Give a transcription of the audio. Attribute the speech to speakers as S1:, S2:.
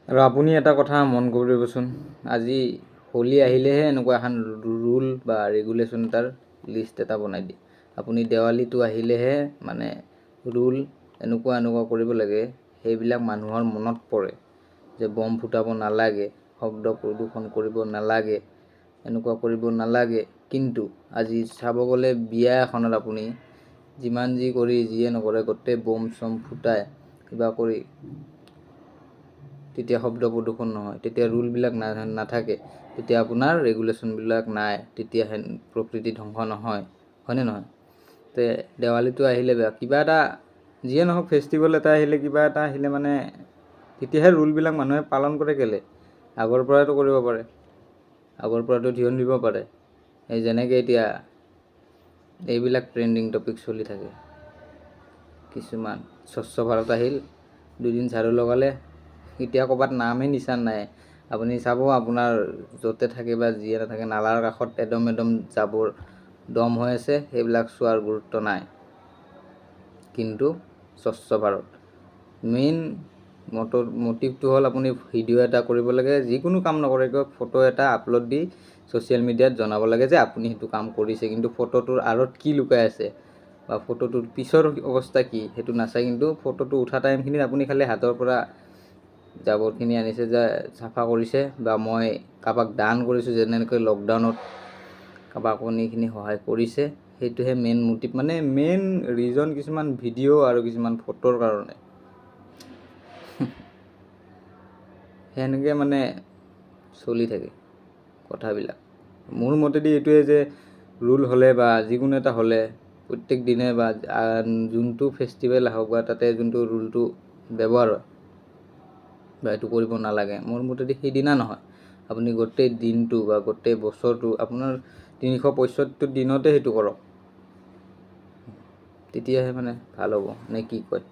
S1: আৰু আপুনি এটা কথা মন কৰিবচোন, আজি হোলী আহিলেহে এনেকুৱা এখন ৰুল বা ৰেগুলেশ্যন এটাৰ লিষ্ট এটা বনাই দিয়ে। আপুনি দেৱালীটো আহিলেহে মানে ৰুল এনেকুৱা কৰিব লাগে, সেইবিলাক মানুহৰ মনত পৰে যে বম ফুটাব নালাগে, শব্দ প্ৰদূষণ কৰিব নালাগে, এনেকুৱা কৰিব নালাগে। কিন্তু আজি চাব গ'লে বিয়া এখনত আপুনি যিমান যি কৰি যিয়ে নকৰে গোটেই বম চম ফুটাই কিবা কৰি তেতিয়া শব্দ প্ৰদূষণ নহয়, তেতিয়া ৰুলবিলাক নাথাকে, তেতিয়া আপোনাৰ ৰেগুলেশ্যনবিলাক নাই, তেতিয়া প্ৰকৃতি ধ্বংস নহয়, হয়নে নহয়? তে দেৱালীটো আহিলে কিবা এটা যিয়ে নহওক ফেষ্টিভেল এটা আহিলে কিবা এটা আহিলে মানে তেতিয়াহে ৰুলবিলাক মানুহে পালন কৰে। কেলে আগৰ পৰাইতো কৰিব পাৰে, আগৰ পৰাতো ধ্যান দিব পাৰে। এই যেনেকৈ এতিয়া এইবিলাক ট্ৰেণ্ডিং টপিক চলি থাকে, কিছুমান স্বচ্ছ ভাৰত আহিল, দুদিন ঝাৰু লগালে, এতিয়া ক'ৰবাত নামেই নিচান নাই। আপুনি চাব আপোনাৰ য'তে থাকে বা যিয়ে নাথাকে নালাৰ কাষত এদম জাবৰ দম হৈ আছে, সেইবিলাক চোৱাৰ গুৰুত্ব নাই। কিন্তু স্বচ্ছ ভাৰত মেইন মটিভটো হ'ল আপুনি ভিডিঅ' এটা কৰিব লাগে, যিকোনো কাম নকৰে কিয় ফটো এটা আপলোড দি ছ'চিয়েল মিডিয়াত জনাব লাগে যে আপুনি সেইটো কাম কৰিছে। কিন্তু ফটোটোৰ আঁৰত কি লুকাই আছে বা ফটোটোৰ পিছৰ অৱস্থা কি সেইটো নাচাই, কিন্তু ফটোটো উঠা টাইমখিনিত আপুনি খালি হাতৰ পৰা জাবৰখিনি আনিছে যে চাফা কৰিছে, বা মই কাৰোবাক দান কৰিছোঁ, যেনেকৈ লকডাউনত কাৰোবাক কণীখিনি সহায় কৰিছে, সেইটোহে মেইন মটিভ, মানে মেইন ৰিজন কিছুমান ভিডিঅ' আৰু কিছুমান ফটোৰ কাৰণে। সেনেকৈ মানে চলি থাকে কথাবিলাক। মোৰ মতেদি এইটোৱে যে ৰুল হ'লে বা যিকোনো এটা হ'লে প্ৰত্যেক দিনে বা যোনটো ফেষ্টিভেল আহক বা তাতে যোনটো ৰুলটো ব্যৱহাৰ হয় বা এইটো কৰিব নালাগে, মোৰ মতেদি সেইদিনা নহয়, আপুনি গোটেই দিনটো বা গোটেই বছৰটো আপোনাৰ 365 দিনতে সেইটো কৰক, তেতিয়াহে মানে ভাল হ'ব, নে কি কয়?